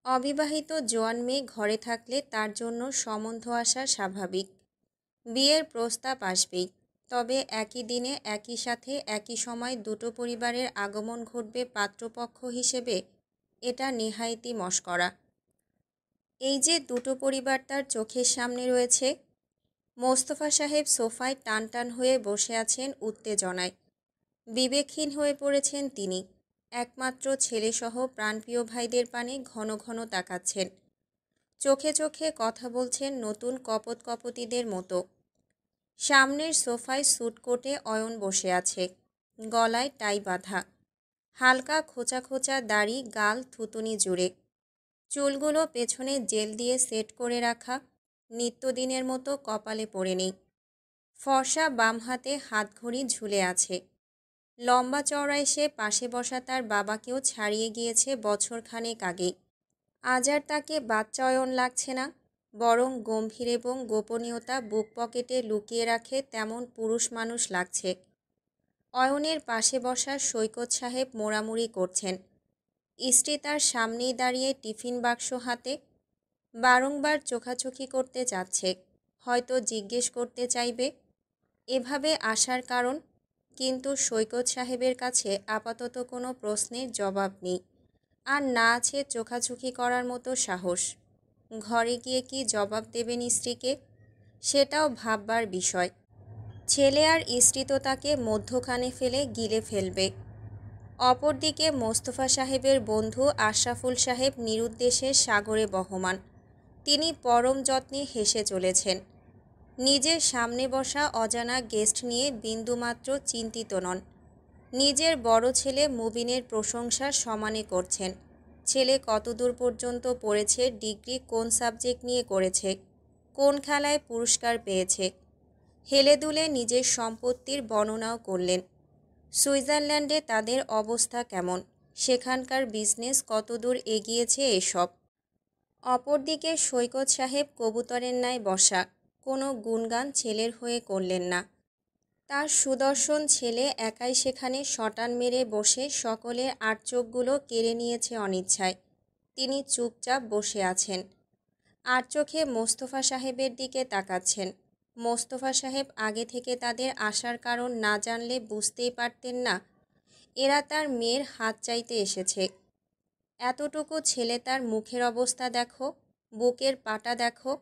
অবিবাহিত জোয়ান মেয়ে ঘরে থাকলে তার জন্য সম্বন্ধ আসা স্বাভাবিক। বিয়ের প্রস্তাব আসবেই, তবে একই দিনে একই সাথে একই সময় দুটো পরিবারের আগমন ঘটবে পাত্রপক্ষ হিসেবে, এটা নেহায়েতই মশকরা। এই যে দুটো পরিবার তার চোখের সামনে রয়েছে। মোস্তফা সাহেব সোফায় টান টান হয়ে বসে আছেন উত্তেজনায়। বিবেকহীন হয়ে পড়েছেন তিনি। একমাত্র ছেলেসহ প্রাণপ্রিয় ভাইদের পানে ঘন ঘন তাকাচ্ছেন। চোখে চোখে কথা বলছেন নতুন কপত কপতিদের মতো। সামনের সোফায় স্যুটকোটে অয়ন বসে আছে, গলায় টাই বাঁধা, হালকা খোঁচা খোঁচা দাড়ি, গাল থুতুনি জুড়ে, চুলগুলো পেছনে জেল দিয়ে সেট করে রাখা, নিত্যদিনের মতো কপালে পড়ে নেই। ফর্সা বাম হাতে হাতঘড়ি ঝুলে আছে। লম্বা চওড়া এসে পাশে বসা তার বাবাকেও ছাড়িয়ে গিয়েছে বছরখানেক আগে। আজ আর তাকে বাচ্চা অয়ন লাগছে না, বরং গম্ভীর এবং গোপনীয়তা বুক পকেটে লুকিয়ে রাখে তেমন পুরুষ মানুষ লাগছে। অয়নের পাশে বসা সৈকত সাহেব মোড়ামুড়ি করছেন। স্ত্রী তার সামনেই দাঁড়িয়ে টিফিন বাক্স হাতে। বারংবার চোখাচোখি করতে চাচ্ছে, হয়তো জিজ্ঞেস করতে চাইবে এভাবে আসার কারণ, কিন্তু সৈকত সাহেবের কাছে আপাতত কোনো প্রশ্নের জবাব নেই, আর না আছে চোখাচোখি করার মতো সাহস। ঘরে গিয়ে কি জবাব দেবেন স্ত্রীকে, সেটাও ভাববার বিষয়। ছেলে আর স্ত্রী তো তাকে মধ্যখানে ফেলে গিলে ফেলবে। অপরদিকে মোস্তফা সাহেবের বন্ধু আশরাফুল সাহেব নিরুদ্দেশের সাগরে বহমান। তিনি পরম যত্নে হেসে চলেছেন। নিজের সামনে বসা অজানা গেস্ট নিয়ে বিন্দুমাত্র চিন্তিত নন। নিজের বড় ছেলে মুবিনের প্রশংসা সমানে করছেন। ছেলে কতদূর পর্যন্ত পড়েছে, ডিগ্রি কোন সাবজেক্ট নিয়ে করেছে, কোন খেলায় পুরস্কার পেয়েছে। হেলে দুলে নিজের সম্পত্তির বর্ণনাও করলেন। সুইজারল্যান্ডে তাদের অবস্থা কেমন, সেখানকার বিজনেস কতদূর এগিয়েছে, এসব। অপরদিকে সৈকত সাহেব কবুতরের ন্যায় বসা, কোনো গুণগান ছেলের হয়ে করলেন না। তার সুদর্শন ছেলে একাই সেখানে শটান মেরে বসে সকলের আড়চোখগুলো কেড়ে নিয়েছে অনিচ্ছায়। তিনি চুপচাপ বসে আছেন, আর চোখে মোস্তফা সাহেবের দিকে তাকাচ্ছেন। মোস্তফা সাহেব আগে থেকে তাদের আসার কারণ না জানলে বুঝতেই পারতেন না এরা তার মেয়ের হাত চাইতে এসেছে। এতটুকু ছেলে, তার মুখের অবস্থা দেখো, বুকের পাটা দেখো।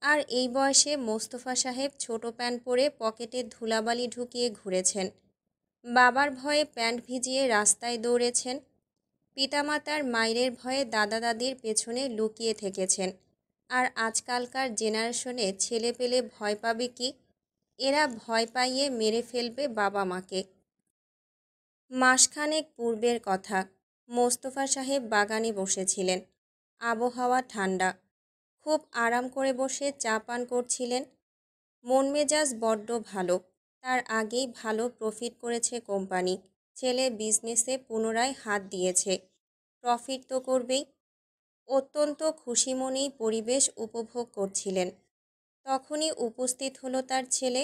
আর এই বয়সে মোস্তফা সাহেব ছোট প্যান্ট পরে পকেটে ধুলাবালি ঢুকিয়ে ঘুরেছেন। বাবার ভয়ে প্যান্ট ভিজিয়ে রাস্তায় দৌড়েছেন। পিতামাতার মায়ের ভয়ে দাদা দাদির পেছনে লুকিয়ে থেকেছেন। আর আজকালকার জেনারেশনে ছেলে পেলে ভয় পাবে কি? এরা ভয় পাইয়ে মেরে ফেলবে বাবা মাকে। মাসখানেক পূর্বের কথা। মোস্তফা সাহেব বাগানে বসেছিলেন। আবহাওয়া ঠান্ডা, খুব আরাম করে বসে চা পান করছিলেন। মন মেজাজ বড্ড ভালো। তার আগেই ভালো প্রফিট করেছে কোম্পানি। ছেলে বিজনেসে পুনরায় হাত দিয়েছে, প্রফিট তো করবেই। অত্যন্ত খুশি মনেই পরিবেশ উপভোগ করছিলেন। তখনই উপস্থিত হলো তার ছেলে।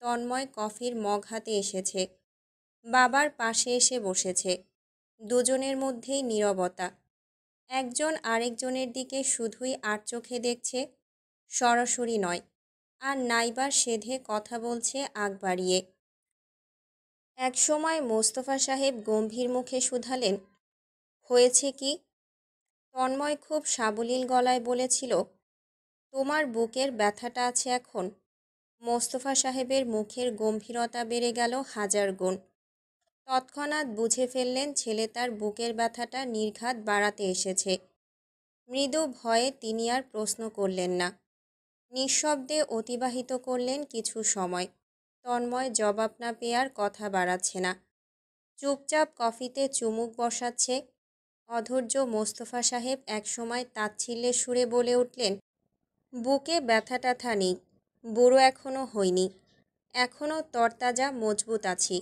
তন্ময় কফির মগ হাতে এসেছে, বাবার পাশে এসে বসেছে। দুজনের মধ্যেই নীরবতা। একজন আরেকজনের দিকে শুধুই আর চোখে দেখছে, সরাসরি নয়, আর নাইবা সেধে কথা বলছে আগ বাড়িয়ে। একসময় মোস্তফা সাহেব গম্ভীর মুখে শুধালেন, হয়েছে কি? তন্ময় খুব সাবলীল গলায় বলেছিল, তোমার বুকের ব্যথাটা আছে এখন। মোস্তফা সাহেবের মুখের গম্ভীরতা বেড়ে গেল হাজার গুণ। তৎক্ষণাৎ বুঝে ফেললেন ছেলে তার বুকের ব্যথাটা নির্ঘাত বাড়াতে এসেছে। মৃদু ভয়ে তিনি আর প্রশ্ন করলেন না। নিঃশব্দে অতিবাহিত করলেন কিছু সময়। তন্ময় জবাব না পেয়ে আর কথা বাড়াচ্ছে না, চুপচাপ কফিতে চুমুক বসাচ্ছে। অধৈর্য মোস্তফা সাহেব একসময় তাচ্ছিল্যের সুরে বলে উঠলেন, বুকে ব্যথা ট্যাথা নেই, বুড়ো এখনও হইনি, এখনও তরতাজা মজবুত আছি।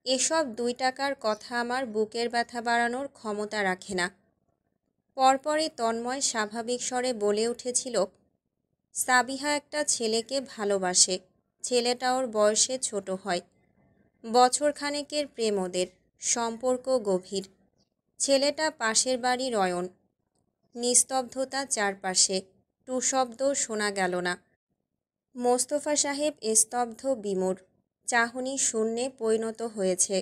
এসব 2 টাকার কথা আমার বুকের ব্যথা বাড়ানোর ক্ষমতা রাখে না। পরপরই তন্ময় স্বাভাবিক স্বরে বলে উঠেছিল, সাবিহা একটা ছেলেকে ভালোবাসে। ছেলেটা ওর বয়সে ছোট হয়। বছরখানেকের প্রেম ওদের, সম্পর্ক গভীর। ছেলেটা পাশের বাড়ির অয়ন। নিস্তব্ধতা চারপাশে, টু শব্দ শোনা গেল না। মোস্তফা সাহেব স্তব্ধ, বিমূঢ়, চাহনি শূন্যে পরিণত হয়েছে।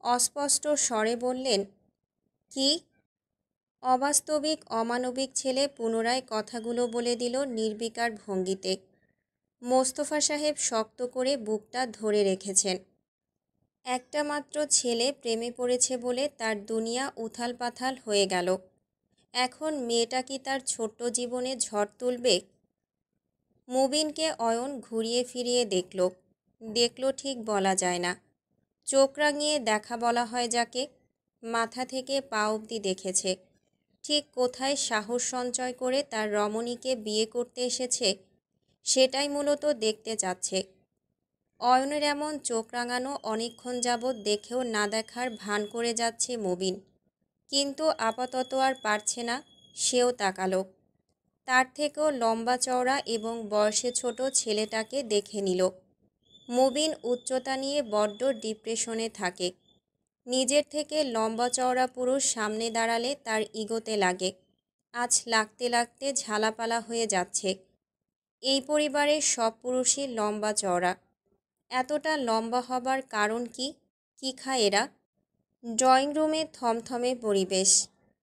অস্পষ্ট স্বরে বললেন, কি? অবাস্তবিক অমানবিক ছেলে পুনরায় কথাগুলো বলে দিল নির্বিকার ভঙ্গিতে। মোস্তফা সাহেব শক্ত করে বুকটা ধরে রেখেছেন। একটা মাত্র ছেলে প্রেমে পড়েছে বলে তার দুনিয়া উথাল পাথাল হয়ে গেল। এখন মেয়েটা কি তার ছোট্ট জীবনে ঝড় তুলবে? মুবিনকে অয়ন ঘুরিয়ে ফিরিয়ে দেখল ঠিক বলা যায় না। চোখ রাঙিয়ে দেখা বলা হয় যাকে। মাথা থেকে পা অবধি দেখেছে। ঠিক কোথায় সাহস সঞ্চয় করে তার রমণীকে বিয়ে করতে এসেছে সেটাই মূলত দেখতে চাচ্ছে। অয়নের এমন চোখ রাঙানো অনেকক্ষণ যাবৎ দেখেও না দেখার ভান করে যাচ্ছে মুবিন, কিন্তু আপাতত আর পারছে না। সেও তাকালো। তার থেকেও লম্বা চওড়া এবং বয়সে ছোট ছেলেটাকে দেখে নিল। মুবিন উচ্চতা নিয়ে বড্ড ডিপ্রেশনে থাকে। নিজের থেকে লম্বা চওড়া পুরুষ সামনে দাঁড়ালে তার ইগোতে লাগে। আজ লাগতে লাগতে ঝালাপালা হয়ে যাচ্ছে। এই পরিবারের সব পুরুষই লম্বা চওড়া। এতটা লম্বা হবার কারণ কি? কি খায় এরা? ড্রয়িং রুমে থমথমে পরিবেশ।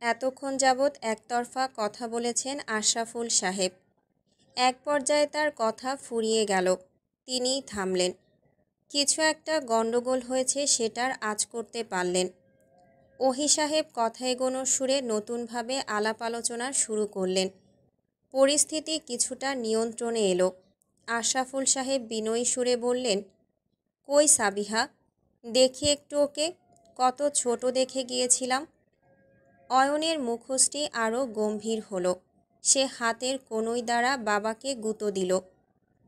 এতক্ষণ যাবৎ একতরফা কথা বলেছেন আশরাফুল সাহেব। এক পর্যায়ে তার কথা ফুরিয়ে গেল। তিনিই থামলেন। কিছু একটা গণ্ডগোল হয়েছে সেটার আঁচ করতে পারলেন। ওহি সাহেব কথা এগোনোর সুরে নতুনভাবে আলাপ আলোচনা শুরু করলেন। পরিস্থিতি কিছুটা নিয়ন্ত্রণে এলো। আশরাফুল সাহেব বিনয়ী সুরে বললেন, কই সাবিহা, দেখি একটু ওকে। কত ছোট দেখে গিয়েছিলাম। অয়নের মুখশ্রী আরও গম্ভীর হলো। সে হাতের কনুই দ্বারা বাবাকে গুঁতো দিল।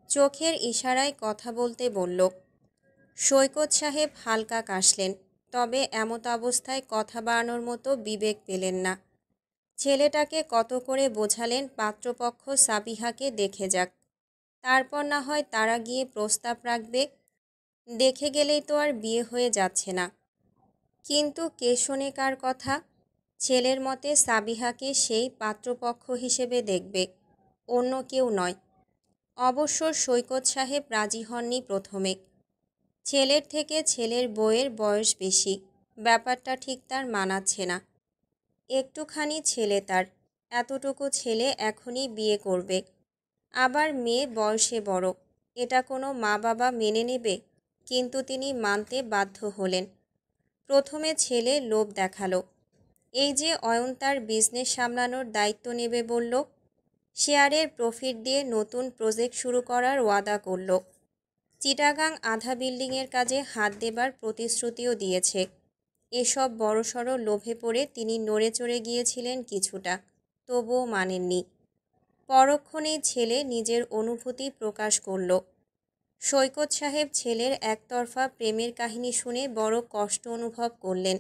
চোখের ইশারায় কথা বলতে বলল। সৈকত সাহেব হালকা কাশলেন, তবে এমত অবস্থায় কথা বাড়ানোর মতো বিবেক পেলেন না। ছেলেটাকে কত করে বোঝালেন পাত্রপক্ষ সাবিহাকে দেখে যাক, তারপর না হয় তারা গিয়ে প্রস্তাব রাখবে। দেখে গেলেই তো আর বিয়ে হয়ে যাচ্ছে না। কিন্তু কে শোনে কার কথা? ছেলের মতে সাবিহাকে সেই পাত্রপক্ষ হিসেবে দেখবে, অন্য কেউ নয়। অবশ্য সৈকত সাহেব রাজি হননি প্রথমে। ছেলের থেকে ছেলের বউয়ের বয়স বেশি, ব্যাপারটা ঠিক তার মানাচ্ছে না। একটুখানি ছেলে তার, এতটুকু ছেলে এখনই বিয়ে করবে, আবার মেয়ে বয়সে বড়, এটা কোনো মা বাবা মেনে নেবে? কিন্তু তিনি মানতে বাধ্য হলেন। প্রথমে ছেলে লোভ দেখালো। এই যে অয়ন তার বিজনেস সামলানোর দায়িত্ব নেবে বলল, শেয়ারের প্রফিট দিয়ে নতুন প্রজেক্ট শুরু করার ওয়াদা করল। চিটাগাং আধা বিল্ডিংয়ের কাজে হাত দেবার প্রতিশ্রুতিও দিয়েছে। এসব বড়সড় লোভে পড়ে তিনি নড়ে চড়ে গিয়েছিলেন কিছুটা, তবুও মানেননি। পরক্ষণেই ছেলে নিজের অনুভূতি প্রকাশ করল। সৈকত সাহেব ছেলের একতরফা প্রেমের কাহিনী শুনে বড় কষ্ট অনুভব করলেন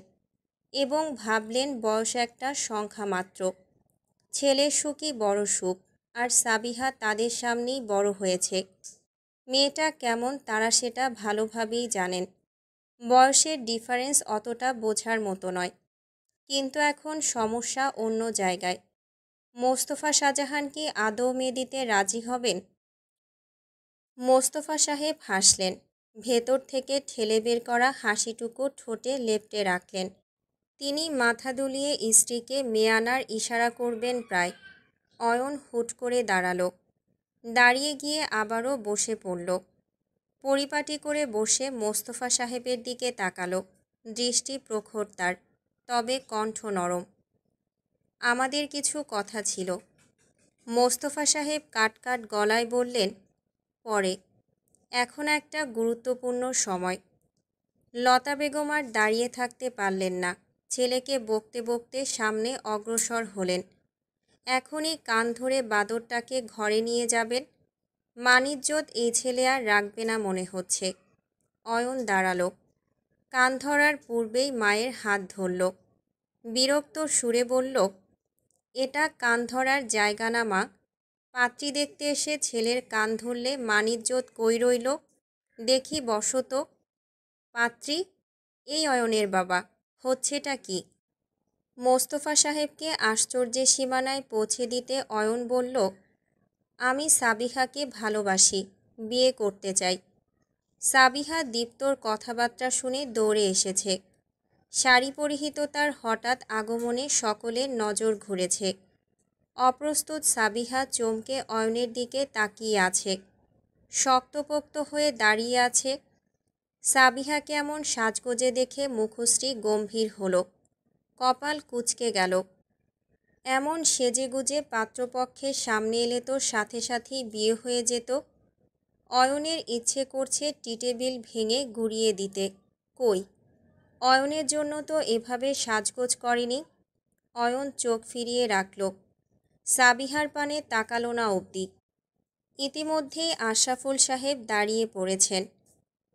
এবং ভাবলেন বয়স একটা সংখ্যা মাত্র। ছেলের সুখই বড় সুখ, আর সাবিহা তাদের সামনেই বড় হয়েছে। মেয়েটা কেমন তারা সেটা ভালোভাবেই জানেন। বয়সের ডিফারেন্স অতটা বোঝার মতো নয়। কিন্তু এখন সমস্যা অন্য জায়গায়। মোস্তফা শাহজাহান কি আদৌ মেয়ে দিতে রাজি হবেন? মোস্তফা সাহেব হাসলেন। ভেতর থেকে ঠেলে বের করা হাসিটুকু ঠোঁটে লেপ্টে রাখলেন। তিনি মাথা দুলিয়ে স্ত্রীকে মেয়ে আনার ইশারা করবেন প্রায়। অয়ন হুট করে দাঁড়ালো। দাঁড়িয়ে গিয়ে আবারও বসে পড়ল। পরিপাটি করে বসে মোস্তফা সাহেবের দিকে তাকালো। দৃষ্টি প্রখর তার, তবে কণ্ঠ নরম। আমাদের কিছু কথা ছিল। মোস্তফা সাহেব কাট গলায় বললেন, পরে, এখন একটা গুরুত্বপূর্ণ সময়। লতা বেগম আর দাঁড়িয়ে থাকতে পারলেন না। ছেলেকে বকতে বকতে সামনে অগ্রসর হলেন। এখনই কান ধরে বাদরটাকে ঘরে নিয়ে যাবেন। মানিজ্জত এই ছেলে আর রাখবে না মনে হচ্ছে। অয়ন দাঁড়ালো। কান ধরার পূর্বেই মায়ের হাত ধরল। বিরক্ত সুরে বলল, এটা কান ধরার জায়গা না মা। পাত্রী দেখতে এসে ছেলের কান ধরলে মানিজ্জত কই রইল? দেখি বসো তো। পাত্রী? এই অয়নের বাবা, হচ্ছেটা কি? মোস্তফা সাহেবকে আশ্চর্যের সীমানায় পৌঁছে দিতে অয়ন বলল, আমি সাবিহাকে ভালোবাসি, বিয়ে করতে চাই। সাবিহা দীপ্তর কথাবার্তা শুনে দৌড়ে এসেছে। শাড়ি পরিহিত তার হঠাৎ আগমনে সকলের নজর ঘুরেছে। অপ্রস্তুত সাবিহা চমকে অয়নের দিকে তাকিয়ে আছে। শক্তপোক্ত হয়ে দাঁড়িয়ে আছে। সাবিহাকে এমন সাজগোজে দেখে মুখশ্রী গম্ভীর হলো। কপাল কুঁচকে গেল। এমন সেজেগুজে পাত্রপক্ষের সামনে এলে তো সাথে সাথেই বিয়ে হয়ে যেত। অয়নের ইচ্ছে করছে টি টেবিল ভেঙে গুঁড়িয়ে দিতে। কই, অয়নের জন্য তো এভাবে সাজগোজ করেনি। অয়ন চোখ ফিরিয়ে রাখল। সাবিহার পানে তাকালো না অবধি। ইতিমধ্যেই আশরাফুল সাহেব দাঁড়িয়ে পড়েছেন।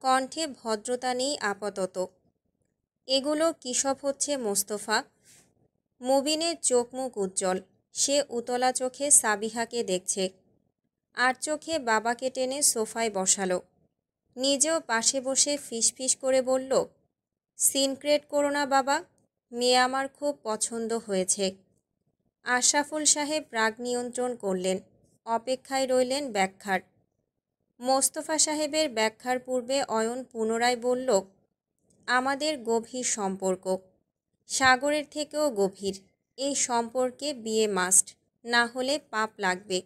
কণ্ঠে ভদ্রতা নেই আপাতত। এগুলো কিসব হচ্ছে মোস্তফা? মুবিনের চোখ মুখ উজ্জ্বল। সে উতলা চোখে সাবিহাকে দেখছে। আর চোখে বাবাকে টেনে সোফায় বসালো। নিজেও পাশে বসে ফিসফিস করে বলল, সিনক্রেট করো না বাবা, মেয়ে আমার খুব পছন্দ হয়েছে। আশরাফুল সাহেব রাগ নিয়ন্ত্রণ করলেন। অপেক্ষায় রইলেন ব্যাখ্যার। মোস্তফা সাহেবের ব্যাখ্যার পূর্বে অয়ন পুনরায় বলল, আমাদের গভীর সম্পর্ক, সাগরের থেকেও গভীর। এই সম্পর্কে বিয়ে মাস্ট, না হলে পাপ লাগবে।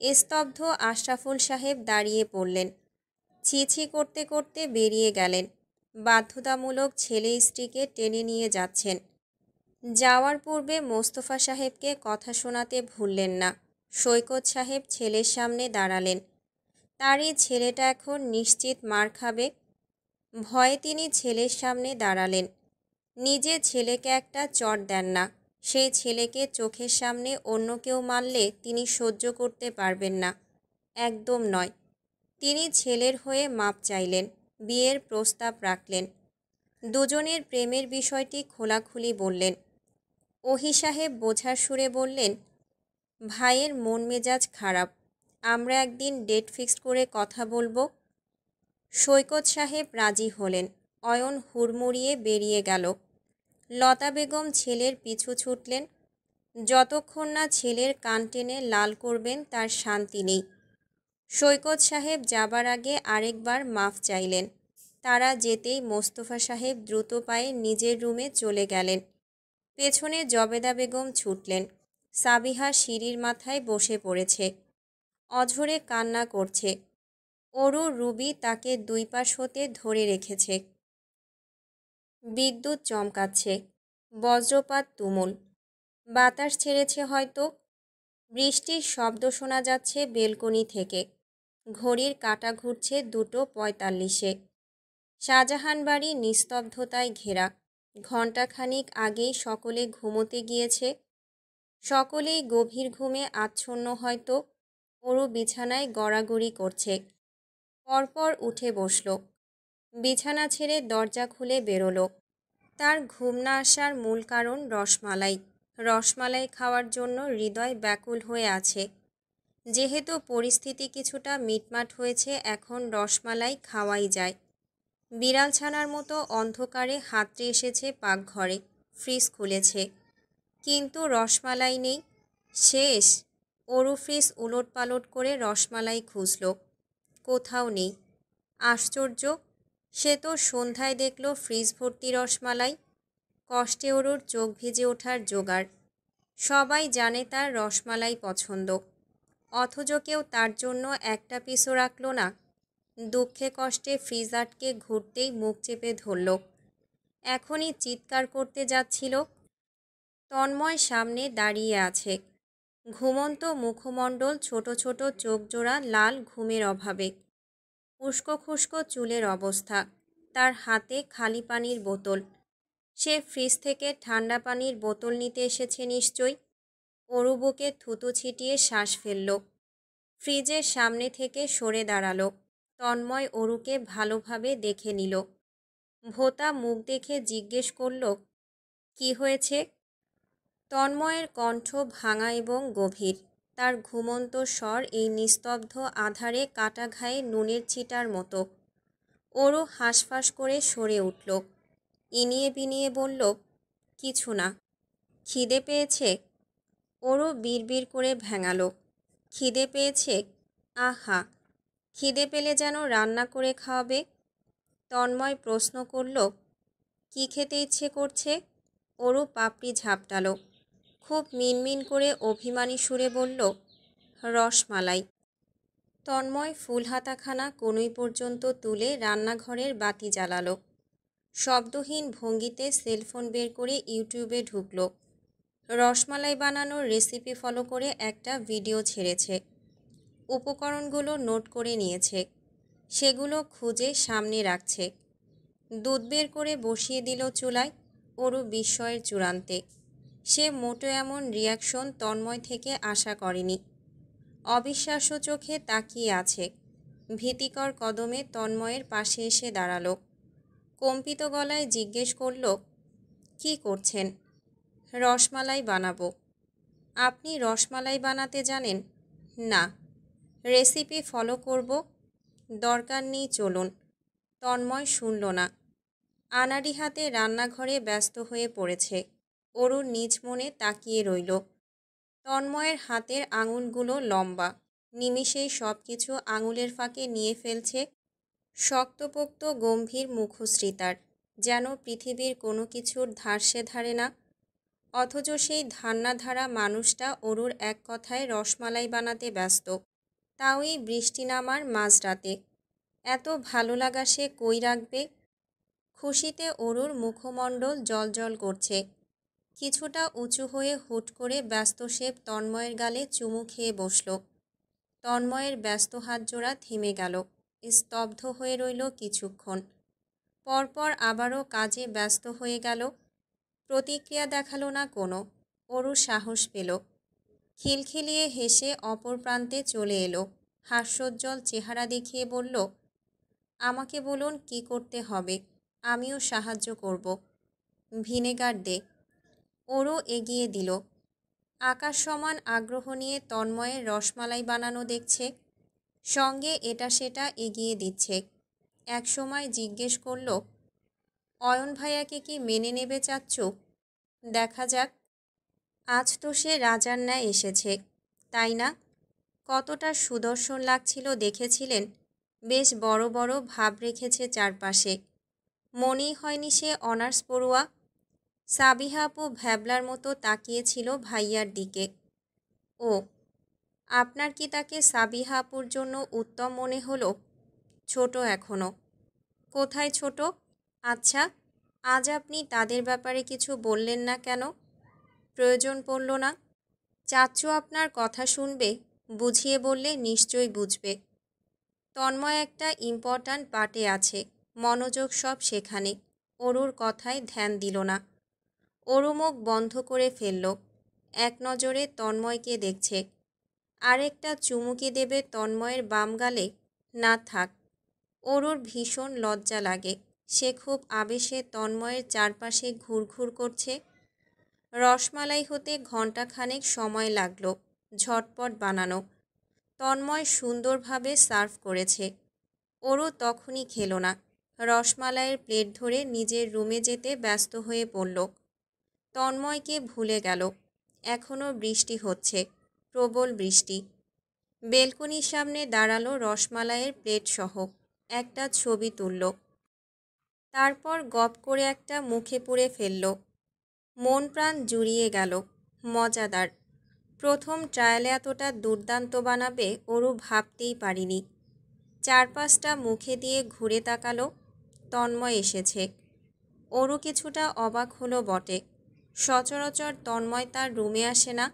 স্তব্ধ আশরাফুল সাহেব দাঁড়িয়ে পড়লেন। ছিছি করতে করতে বেরিয়ে গেলেন। বাধ্যতামূলক ছেলে স্ত্রীকে টেনে নিয়ে যাচ্ছেন। যাওয়ার পূর্বে মোস্তফা সাহেবকে কথা শোনাতে ভুললেন না। সৈকত সাহেব ছেলের সামনে দাঁড়ালেন। তার এই ছেলেটা এখন নিশ্চিত মার খাবে। ভয়ে তিনি ছেলের সামনে দাঁড়ালেন। নিজে ছেলেকে একটা চড় দেন না। সেই ছেলেকে চোখের সামনে অন্য কেউ মারলে তিনি সহ্য করতে পারবেন না, একদম নয়। তিনি ছেলের হয়ে মাপ চাইলেন, বিয়ের প্রস্তাব রাখলেন। দুজনের প্রেমের বিষয়টি খোলাখুলি বললেন। ওহি সাহেব বোঝার সুরে বললেন, ভাইয়ের মন মেজাজ খারাপ, আমরা একদিন ডেট ফিক্সড করে কথা বলবো। সৈকত সাহেব রাজি হলেন। অয়ন হুড়মুড়িয়ে বেরিয়ে গেল। লতা বেগম ছেলের পিছু ছুটলেন। যতক্ষণ না ছেলের কান টেনে লাল করবেন তার শান্তি নেই। সৈকত সাহেব যাবার আগে আরেকবার মাফ চাইলেন। তারা যেতেই মোস্তফা সাহেব দ্রুত পায়ে নিজের রুমে চলে গেলেন। পেছনে জবেদা বেগম ছুটলেন। সাবিহা সিঁড়ির মাথায় বসে পড়েছে। অঝরে কান্না করছে। অরু রুবি তাকে দুই পাশ হতে ধরে রেখেছে। বিদ্যুৎ চমকাচ্ছে। বজ্রপাত তুমুল। বাতাস ছেড়েছে হয়তো। বৃষ্টির শব্দ শোনা যাচ্ছে বেলকনি থেকে। ঘড়ির কাঁটা ঘুরছে 2:45-এ। শাহজাহান বাড়ি নিস্তব্ধতায় ঘেরা। ঘণ্টাখানিক আগেই সকলে ঘুমোতে গিয়েছে। সকলেই গভীর ঘুমে আচ্ছন্ন হয়তো। অরু বিছানায় গড়াগড়ি করছে। পরপর উঠে বসল। বিছানা ছেড়ে দরজা খুলে বেরোলো। তার ঘুম না আসার মূল কারণ রসমালাই। রসমালাই খাওয়ার জন্য হৃদয় ব্যাকুল হয়ে আছে। যেহেতু পরিস্থিতি কিছুটা মিটমাট হয়েছে, এখন রসমালাই খাওয়াই যায়। বিড়াল ছানার মতো অন্ধকারে হাতড়ে এসেছে পাকঘরে। ফ্রিজ খুলেছে, কিন্তু রসমালাই নেই। শেষ। অরু ফ্রিজ উলটপালট করে রসমালাই খুঁজল। কোথাও নেই। আশ্চর্য, সে তো সন্ধ্যায় দেখল ফ্রিজ ভর্তি রসমালাই। কষ্টে অরুর চোখ ভিজে ওঠার জোগাড়। সবাই জানে তার রসমালাই পছন্দ, অথচ কেউ তার জন্য একটা পিসও রাখল না। দুঃখে কষ্টে ফ্রিজ আটকে ঘুরতেই মুখ চেপে ধরল। এখনই চিৎকার করতে যাচ্ছিল। তন্ময় সামনে দাঁড়িয়ে আছে। ঘুমন্ত মুখমণ্ডল, ছোট ছোট চোখজোড়া লাল ঘুমের অভাবে। উস্কো খুস্কো চুলের অবস্থা। তার হাতে খালি পানির বোতল। সে ফ্রিজ থেকে ঠান্ডা পানির বোতল নিতে এসেছে নিশ্চয়ই। অরু বুকে থুতু ছিটিয়ে শ্বাস ফেলল। ফ্রিজের সামনে থেকে সরে দাঁড়ালো। তন্ময় অরুকে ভালোভাবে দেখে নিল। ভোঁতা মুখ দেখে জিজ্ঞেস করল, কি হয়েছে? তন্ময়ের কণ্ঠ ভাঙা এবং গভীর। তার ঘুমন্ত স্বর এই নিস্তব্ধ আধারে কাটা ঘায়ে নুনের ছিটার মতো। অরু হাঁসফাঁস করে সরে উঠল। ইনিয়ে বিনিয়ে বলল, কিছু না। খিদে পেয়েছে? ওরও বিড়বিড় করে ভেঙালো, খিদে পেয়েছে? আহা, খিদে পেলে যেন রান্না করে খাওয়াবে। তন্ময় প্রশ্ন করল, কি খেতে ইচ্ছে করছে? ওরও পাপড়ি ঝাপটালো, খুব মিনমিন করে অভিমানী সুরে বলল, রসমালাই। তন্ময় ফুল হাতাখানা কনুই পর্যন্ত তুলে রান্নাঘরের বাতি জ্বালালো। শব্দহীন ভঙ্গিতে সেলফোন বের করে ইউটিউবে ঢুকলো। রসমালাই বানানোর রেসিপি ফলো করে একটা ভিডিও ছেড়েছে। উপকরণগুলো নোট করে নিয়েছে, সেগুলো খুঁজে সামনে রাখছে। দুধ বের করে বসিয়ে দিল চুলায়। ওরও বিস্ময়ের চূড়ান্তে। সে মোটো এমন রিয়াকশন তন্ময় থেকে আশা করেনি। অবিশ্বাস্য চোখে তাকিয়ে আছে। ভীতিকর কদমে তন্ময়ের পাশে এসে দাঁড়ালো। কম্পিত গলায় জিজ্ঞেস করল, কি করছেন? রসমালাই বানাবো। আপনি রসমালাই বানাতে জানেন? না। রেসিপি ফলো করব? দরকার নেই, চলুন। তন্ময় শুনল না। আনাড়ি হাতে রান্নাঘরে ব্যস্ত হয়ে পড়েছে। ওরও নিজ মনে তাকিয়ে রইল। তন্ময়ের হাতের আঙুলগুলো লম্বা, নিমিষেই সব কিছু আঙুলের ফাঁকে নিয়ে ফেলছে। শক্তপোক্ত গম্ভীর মুখশ্রী তার, যেন পৃথিবীর কোনো কিছুর ধার সে ধারে না। অথচ সেই ধান্নাধারা মানুষটা ওরুর এক কথায় রসমালাই বানাতে ব্যস্ত, তাও এই বৃষ্টি নামার মাঝরাতে। এত ভালো লাগা সে কই রাখবে? খুশিতে ওরুর মুখমণ্ডল জ্বলজ্বল করছে। কিছুটা উঁচু হয়ে হুট করে ব্যস্ত সে তন্ময়ের গালে চুমু খেয়ে বসল। তন্ময়ের ব্যস্ত হাতজোড়া থেমে গেল, স্তব্ধ হয়ে রইল কিছুক্ষণ। পরপর আবারও কাজে ব্যস্ত হয়ে গেল। প্রতিক্রিয়া দেখালো না কোনো। ওরু সাহস পেল। খিলখিলিয়ে হেসে অপর প্রান্তে চলে এলো। হাস্যোজ্জ্বল চেহারা দেখিয়ে বলল, আমাকে বলুন কি করতে হবে, আমিও সাহায্য করব। ভিনেগার দে। ওরও এগিয়ে দিল। আকাশ সমান আগ্রহ নিয়ে তন্ময়ের রসমালাই বানানো দেখছে, সঙ্গে এটা সেটা এগিয়ে দিচ্ছে। একসময় জিজ্ঞেস করল, অয়ন ভাইয়াকে কি মেনে নেবে চাচ্চু? দেখা যাক। আজ তো সে রাজার ন্যায় এসেছে, তাই না? কতটা সুদর্শন লাগছিল দেখেছিলেন? বেশ বড় বড় ভাব রেখেছে চারপাশে। মনেই হয়নি সে অনার্স পড়ুয়া। সাবিহা আপু ভ্যাবলার মতো তাকিয়েছিল ভাইয়ার দিকে। ও, আপনার কি তাকে সাবিহা আপুর জন্য উত্তম মনে হলো? ছোট এখনো। কোথায় ছোট? আচ্ছা, আজ আপনি তাদের ব্যাপারে কিছু বললেন না কেন? প্রয়োজন পড়ল না। চাচ্চু আপনার কথা শুনবে, বুঝিয়ে বললে নিশ্চয়ই বুঝবে। তন্ময় একটা ইম্পর্ট্যান্ট পার্টে আছে, মনোযোগ সব সেখানে। ওরুর কথায় ধ্যান দিল না। ওরু মুখ বন্ধ করে ফেলল। এক নজরে তন্ময়কে দেখছে। আরেকটা চুমুকি দেবে তন্ময়ের বাম গালে। না থাক। ওরুর ভীষণ লজ্জা লাগে। সে খুব আবেশে তন্ময়ের চারপাশে ঘুরঘুর করছে। রসমালাই হতে ঘণ্টাখানেক সময় লাগল ঝটপট বানানো। তন্ময় সুন্দরভাবে সার্ভ করেছে। ওরও তখনই খেলো না। রসমালাইয়ের প্লেট ধরে নিজের রুমে যেতে ব্যস্ত হয়ে পড়ল। তন্ময়কে ভুলে গেল। এখনও বৃষ্টি হচ্ছে, প্রবল বৃষ্টি। বেলকনির সামনে দাঁড়ালো রসমালাইয়ের প্লেট সহ। একটা ছবি তুলল। তারপর গপ করে একটা মুখে পুরে ফেলল। মন প্রাণ জুড়িয়ে গেল। মজাদার। প্রথম ট্রায়ালে এতটা দুর্দান্ত বানাবে ওরু ভাবতেই পারিনি। চারপাশটা মুখে দিয়ে ঘুরে তাকালো। তন্ময় এসেছে। ওরু কিছুটা অবাক হলো বটে। সচরাচর তন্ময় তার রুমে আসে না।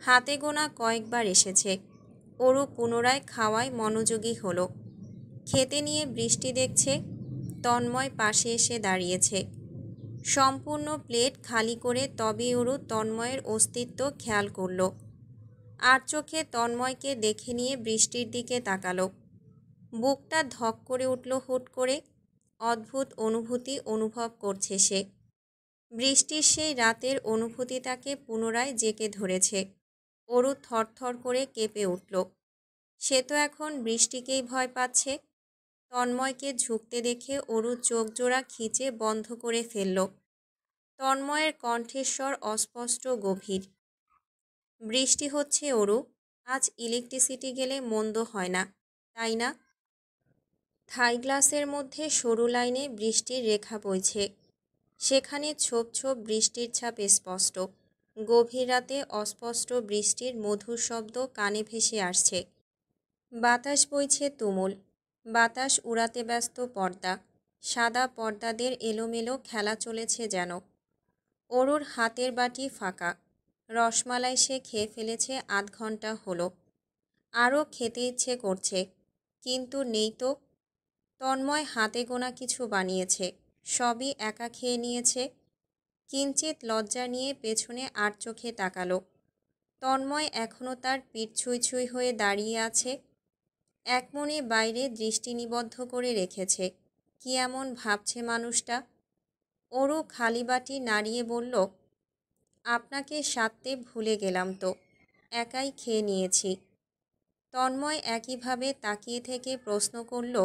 হাতে গোনা কয়েকবার এসেছে। ওরু পুনরায় খাওয়ায় মনোযোগী হলো। খেতে নিয়ে বৃষ্টি দেখছে। তন্ময় পাশে এসে দাঁড়িয়েছে। সম্পূর্ণ প্লেট খালি করে তবেই ওরু তন্ময়ের অস্তিত্ব খেয়াল করল। আর চোখে তন্ময়কে দেখে নিয়ে বৃষ্টির দিকে তাকালো। বুকটা ধক করে উঠল হুট করে। অদ্ভুত অনুভূতি অনুভব করছে সে। বৃষ্টির সেই রাতের অনুভূতিটাকে পুনরায় জেঁকে ধরেছে। ওরু থরথর করে কেঁপে উঠল। সে তো এখন বৃষ্টিকেই ভয় পাচ্ছে। তন্ময়কে ঝুঁকতে দেখে ওরু চোখ জোড়া খিচে বন্ধ করে ফেলল। তন্ময়ের কণ্ঠস্বর অস্পষ্ট গভীর। বৃষ্টি হচ্ছে অরু, আজ ইলেকট্রিসিটি গেলে মন্দ হয় না, তাই না? থাই গ্লাসের মধ্যে সরু লাইনে বৃষ্টির রেখা বইছে, সেখানে ছোপ ছোপ বৃষ্টির ছাপ স্পষ্ট। গভীর রাতে অস্পষ্ট বৃষ্টির মধুর শব্দ কানে ভেসে আসছে। বাতাস বইছে তুমুল, বাতাস উড়াতে ব্যস্ত পর্দা, সাদা পর্দাদের এলোমেলো খেলা চলেছে যেন। অরুর হাতের বাটি ফাঁকা, রসমালাই সে খেয়ে ফেলেছে আধ ঘন্টা হলো। আরও খেতে ইচ্ছে করছে, কিন্তু নেই তো। তন্ময় হাতে গোনা কিছু বানিয়েছে, সবই একা খেয়ে নিয়েছে। কিঞ্চিত লজ্জা নিয়ে পেছনে আর চোখে তাকালো। তন্ময় এখনও তার পিঠ ছুঁই ছুঁই হয়ে দাঁড়িয়ে আছে, এক মনে বাইরে দৃষ্টি নিবদ্ধ করে রেখেছে। কি এমন ভাবছে মানুষটা? অরু খালি বাটি নাড়িয়ে বলল, আপনাকে সাধতে ভুলে গেলাম তো, একাই খেয়ে নিয়েছি। তন্ময় একইভাবে তাকিয়ে থেকে প্রশ্ন করল,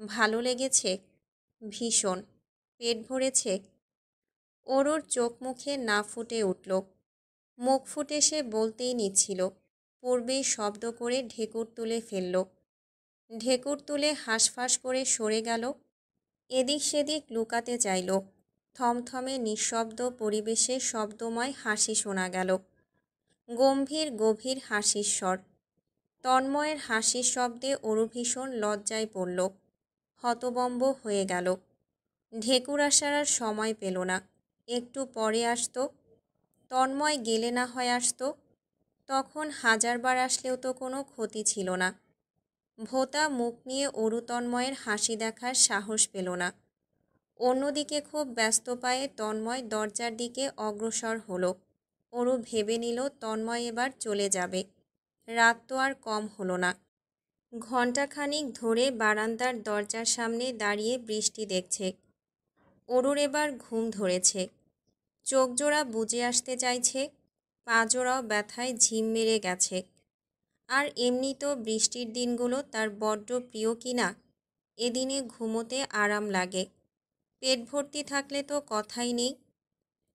ভালো লেগেছে? ভীষণ। পেট ভরেছে? অরুর চোখ মুখে না ফুটে উঠল। মুখ ফুটে সে বলতেই নিচ্ছিল, পূর্বেই শব্দ করে ঢেকুর তুলে ফেলল। ঢেকুর তুলে হাঁসফাঁস করে সরে গেল। এদিক সেদিক লুকাতে চাইল। থমথমে নিঃশব্দ পরিবেশে শব্দময় হাসি শোনা গেল, গম্ভীর গভীর হাসির স্বর। তন্ময়ের হাসির শব্দে অরু ভীষণ লজ্জায় পড়ল, হতবম্ব হয়ে গেল। ঢেকুর আসার আর সময় পেল না, একটু পরে আসতো। তন্ময় গেলে না হয় আসতো, তখন হাজারবার আসলেও তো কোনো ক্ষতি ছিল না। ভোঁতা মুখ নিয়ে অরু তন্ময়ের হাসি দেখার সাহস পেল না। অন্যদিকে খুব ব্যস্ত পায়ে তন্ময় দরজার দিকে অগ্রসর হলো। অরু ভেবে নিল তন্ময় এবার চলে যাবে। রাত তো আর কম হলো না। ঘণ্টাখানিক ধরে বারান্দার দরজার সামনে দাঁড়িয়ে বৃষ্টি দেখছে। অরুর এবার ঘুম ধরেছে, চোখ জোড়া বুজে আসতে চাইছে, পা জোড়াও ব্যথায় ঝিম মেরে গেছে। আর এমনি তো বৃষ্টির দিনগুলো তার বড্ড প্রিয় কিনা। এদিনে ঘুমোতে আরাম লাগে, পেট ভর্তি থাকলে তো কথাই নেই।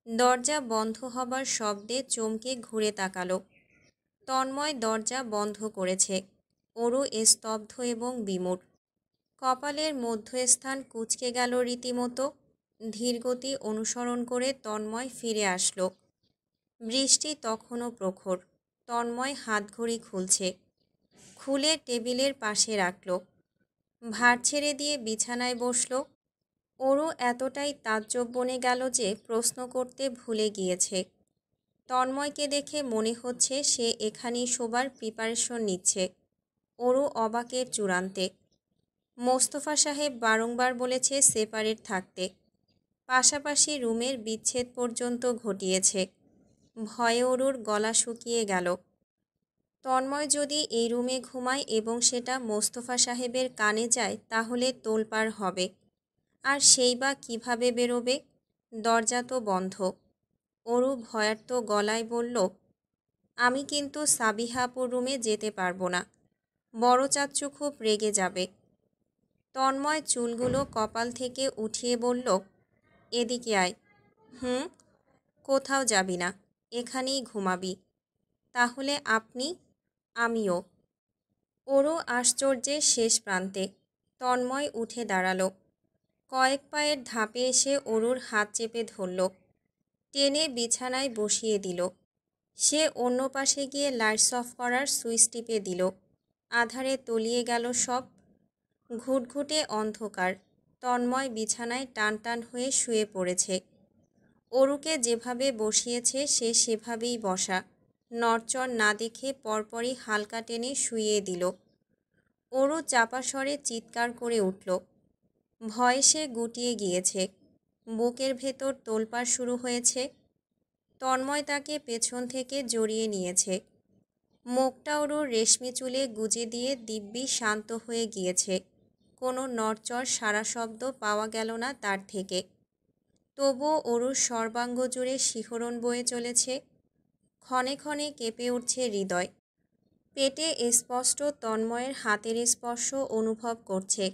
দরজা বন্ধ হবার শব্দে চমকে ঘুরে তাকালো। তন্ময় দরজা বন্ধ করেছে। অরু স্তব্ধ এবং বিমূঢ়। কপালের মধ্যস্থান কুঁচকে গেল রীতিমতো। ধীরগতি অনুসরণ করে তন্ময় ফিরে আসলো। বৃষ্টি তখনও প্রখর। তন্ময় হাতঘড়ি খুলছে, খুলে টেবিলের পাশে রাখল। ভার ছেড়ে দিয়ে বিছানায় বসল। অরু এতটাই তাজ্জব বনে গেল যে প্রশ্ন করতে ভুলে গিয়েছে। তন্ময়কে দেখে মনে হচ্ছে সে এখানেই শোবার প্রিপারেশন নিচ্ছে। অরু অবাকের চূড়ান্তে। মোস্তফা সাহেব বারংবার বলেছে সেপারেট থাকতে, পাশাপাশি রুমের বিচ্ছেদ পর্যন্ত ঘটিয়েছে। ভয়ে অরুর গলা শুকিয়ে গেল। তন্ময় যদি এই রুমে ঘুমায় এবং সেটা মোস্তফা সাহেবের কানে যায় তাহলে তোলপাড় হবে। আর সেই বা কীভাবে বেরোবে? দরজা তো বন্ধ। অরু ভয়ার্ত গলায় বলল, আমি কিন্তু সাবিহাপুর রুমে যেতে পারবো না, বড় চাচ্চু খুব রেগে যাবে। তন্ময় চুলগুলো কপাল থেকে উঠিয়ে বলল, এদিকে আয়। হুম, কোথাও যাবি না, এখানেই ঘুমাবি। তাহলে আপনি? আমিও। অরু আশ্চর্যের শেষ প্রান্তে। তন্ময় উঠে দাঁড়ালো, কয়েক পায়ের ধাপে এসে অরুর হাত চেপে ধরল, টেনে বিছানায় বসিয়ে দিল। সে অন্য পাশে গিয়ে লাইটস অফ করার সুইচ টিপে দিল। আধারে তলিয়ে গেল সব। ঘুটঘুটে অন্ধকার। তন্ময় বিছানায় টান টান হয়ে শুয়ে পড়েছে। অরুকে যেভাবে বসিয়েছে সে সেভাবেই বসা, নড়চড় না দেখে পরপরই হালকা টেনে শুইয়ে দিল। অরু চাপা স্বরে চিৎকার করে উঠল। ভয়ে সে গুটিয়ে গিয়েছে, বুকের ভেতর তোলপাড় শুরু হয়েছে। তন্ময় তাকে পেছন থেকে জড়িয়ে নিয়েছে। মুখটা অরুর রেশমি চুলে গুজে দিয়ে দিব্যি শান্ত হয়ে গিয়েছে। কোনো নড়চড় সারা শব্দ পাওয়া গেল না তার থেকে। তবুও অরুর সর্বাঙ্গ জুড়ে শিহরণ বয়ে চলেছে, ক্ষণে ক্ষণে কেঁপে উঠছে হৃদয়। পেটে স্পষ্ট তন্ময়ের হাতের স্পর্শ অনুভব করছে।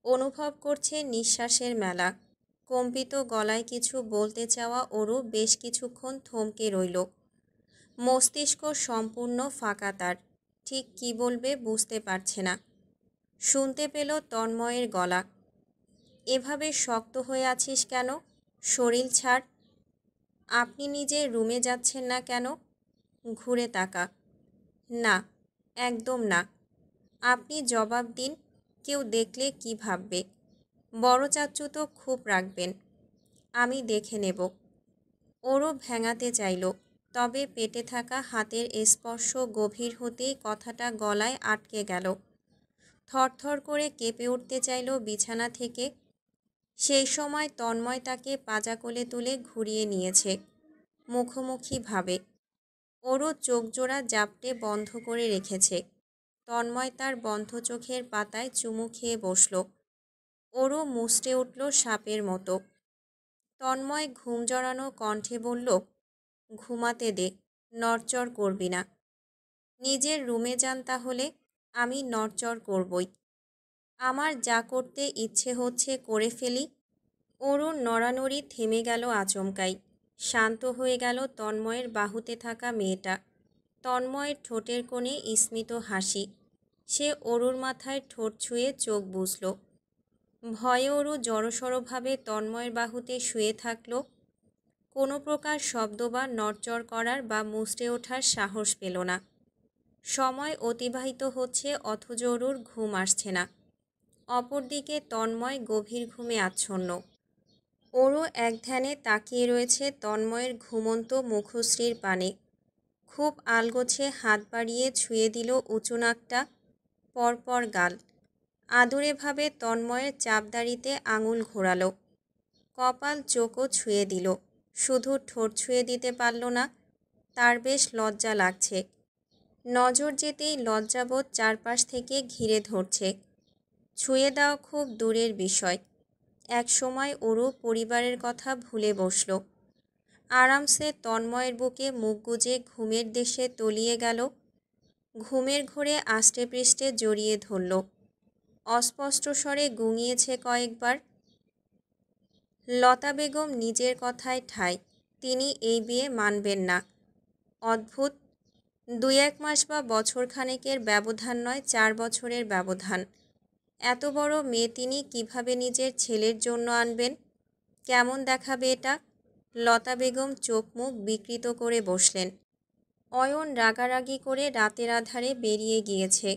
অনুভব করছে নিঃশ্বাসের মেলা। কম্পিত গলায় কিছু বলতে চাওয়া অরু বেশ কিছুক্ষণ থমকে রইল। মস্তিষ্ক সম্পূর্ণ ফাঁকা তার, ঠিক কী বলবে বুঝতে পারছে না। শুনতে পেল তন্ময়ের গলা। এভাবে শক্ত হয়ে আছিস কেন? শরীর ছাড়। আপনি নিজে রুমে যাচ্ছেন না কেন? ঘুরে তাকা। না, একদম না। আপনি জবাব দিন, কেউ দেখলে কি ভাববে? বড় চাচ্চু তো খুব রাখবেন। আমি দেখে নেব। ওরও ভেঙাতে চাইল, তবে পেটে থাকা হাতের স্পর্শ গভীর হতেই কথাটা গলায় আটকে গেল। থরথর করে কেঁপে উঠতে চাইল বিছানা থেকে। সেই সময় তন্ময় তাকে পাজা কোলে তুলে ঘুরিয়ে নিয়েছে মুখোমুখিভাবে। ওরও চোখজোড়া জাপটে বন্ধ করে রেখেছে। তন্ময় তার বন্ধ চোখের পাতায় চুমু খেয়ে বসল। ওরও মুচড়ে উঠল সাপের মতো। তন্ময় ঘুম জড়ানো কণ্ঠে বলল, ঘুমাতে দে, নড়চড় করবি না। নিজের রুমে যান তাহলে, আমি নড়চড় করবই। আমার যা করতে ইচ্ছে হচ্ছে করে ফেলি। অরুণ নড়ানড়ি থেমে গেল আচমকাই। শান্ত হয়ে গেল তন্ময়ের বাহুতে থাকা মেয়েটা। তন্ময়ের ঠোঁটের কোণে স্মিত হাসি। সে অরুর মাথায় ঠোঁট ছুঁয়ে চোখ বুঝল। ভয়ে অরু জড়সড়ভাবে তন্ময়ের বাহুতে শুয়ে থাকল। কোনো প্রকার শব্দ বা নড়চড় করার বা মুচড়ে ওঠার সাহস পেল না। সময় অতিবাহিত হচ্ছে অথচ অরুর ঘুম আসছে না। অপরদিকে তন্ময় গভীর ঘুমে আচ্ছন্ন। ওরও এক ধ্যানে তাকিয়ে রয়েছে তন্ময়ের ঘুমন্ত মুখশ্রীর পানে। খুব আলগোছে হাত বাড়িয়ে ছুঁয়ে দিল উঁচু নাকটা, পরপর গাল। আদুরেভাবে তন্ময়ের চাপদাড়িতে আঙুল ঘোরালো। কপাল চোখও ছুঁয়ে দিল। শুধু ঠোঁট ছুঁয়ে দিতে পারল না। তার বেশ লজ্জা লাগছে। নজর যেতেই লজ্জাবোধ চারপাশ থেকে ঘিরে ধরছে। ছুঁয়ে দেওয়া খুব দূরের বিষয়। এক সময় ওরও পরিবারের কথা ভুলে বসল। আরামসে তন্ময়ের বুকে মুখ গুজে ঘুমের দেশে তলিয়ে গেল। ঘুমের ঘোরে আষ্টে পৃষ্ঠে জড়িয়ে ধরল। অস্পষ্ট স্বরে গুঙিয়েছে কয়েকবার। লতা বেগম নিজের কথায় ঠাঁই, তিনি এই বিয়ে মানবেন না। অদ্ভুত, 2-1 মাস বা বছর খানেকের ব্যবধান নয়, 4 বছরের ব্যবধান। এত বড় মেয়ে তিনি কিভাবে নিজের ছেলের জন্য আনবেন? কেমন দেখাবে এটা? লতা বেগম চোখ মুখ বিকৃত করে বসলেন। অয়ন রাগারাগি করে রাতের আধারে বেরিয়ে গিয়েছে।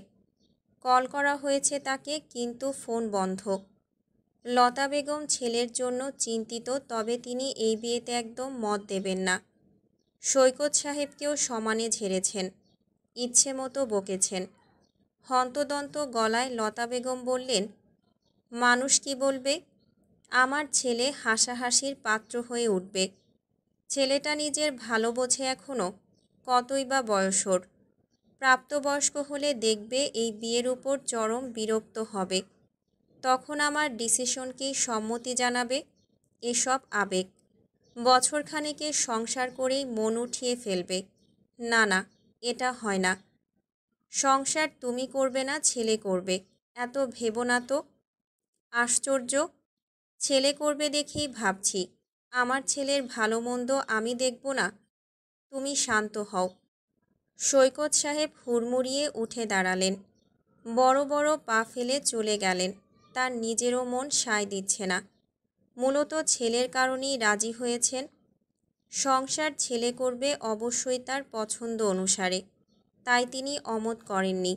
কল করা হয়েছে তাকে, কিন্তু ফোন বন্ধ। লতা বেগম ছেলের জন্য চিন্তিত, তবে তিনি এই বিয়েতে একদম মত দেবেন না। সৈকত সাহেবকেও সমানে ঝেড়েছেন, ইচ্ছে মতো বকেছেন। হন্তদন্ত গলায় লতা বেগম বললেন, মানুষ কি বলবে? আমার ছেলে হাসাহাসির পাত্র হয়ে উঠবে। ছেলেটা নিজের ভালো বোঝে এখনও, কতই বা বয়স ওর। প্রাপ্তবয়স্ক হলে দেখবে এই বিয়ের উপর চরম বিরক্ত হবে। তখন আমার ডিসিশনকেই সম্মতি জানাবে। এসব আবেগ। বছরখানেকের সংসার করেই মন উঠিয়ে ফেলবে। না না, এটা হয় না। সংসার তুমি করবে না, ছেলে করবে। এত ভেবো না তো। আশ্চর্য, ছেলে করবে দেখেই ভাবছি। আমার ছেলের ভালো মন্দ আমি দেখব না? তুমি শান্ত হও। সৈকত সাহেব হুড়মুড়িয়ে উঠে দাঁড়ালেন। বড় বড় পা ফেলে চলে গেলেন। তার নিজেরও মন সায় দিচ্ছে না। মূলত ছেলের কারণেই রাজি হয়েছেন। সংসার ছেলে করবে অবশ্যই তার পছন্দ অনুসারে, তাই তিনি অমত করেননি।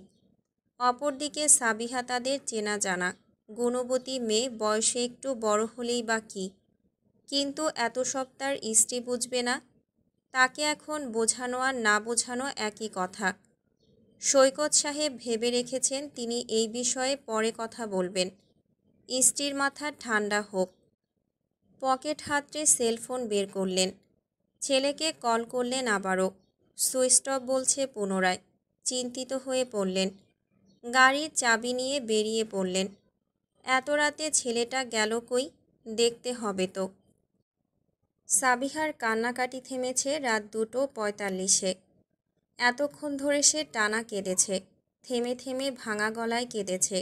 অপরদিকে সাবিহা তাদের চেনা জানা, গুণবতী মেয়ে, বয়সে একটু বড় হলেই বা কী, কিন্তু এত সব তার স্ত্রী বুঝবে না। তাকে এখন বোঝানো আর না বোঝানো একই কথা। সৈকত সাহেব ভেবে রেখেছেন তিনি এই বিষয়ে পরে কথা বলবেন। স্ত্রীর মাথা ঠান্ডা হোক। পকেট হাতড়ে সেলফোন বের করলেন। ছেলেকে কল করলেন আবারও। সুইচ অফ বলছে পুনরায়। চিন্তিত হয়ে পড়লেন। গাড়ির চাবি নিয়ে বেরিয়ে পড়লেন। এত রাতে ছেলেটা গেল কই? দেখতে হবে তো। সাবিহার কান্নাকাটি থেমেছে রাত 2:45-এ। এতক্ষণ ধরে সে টানা কেঁদেছে। থেমে থেমে ভাঙা গলায় কেঁদেছে।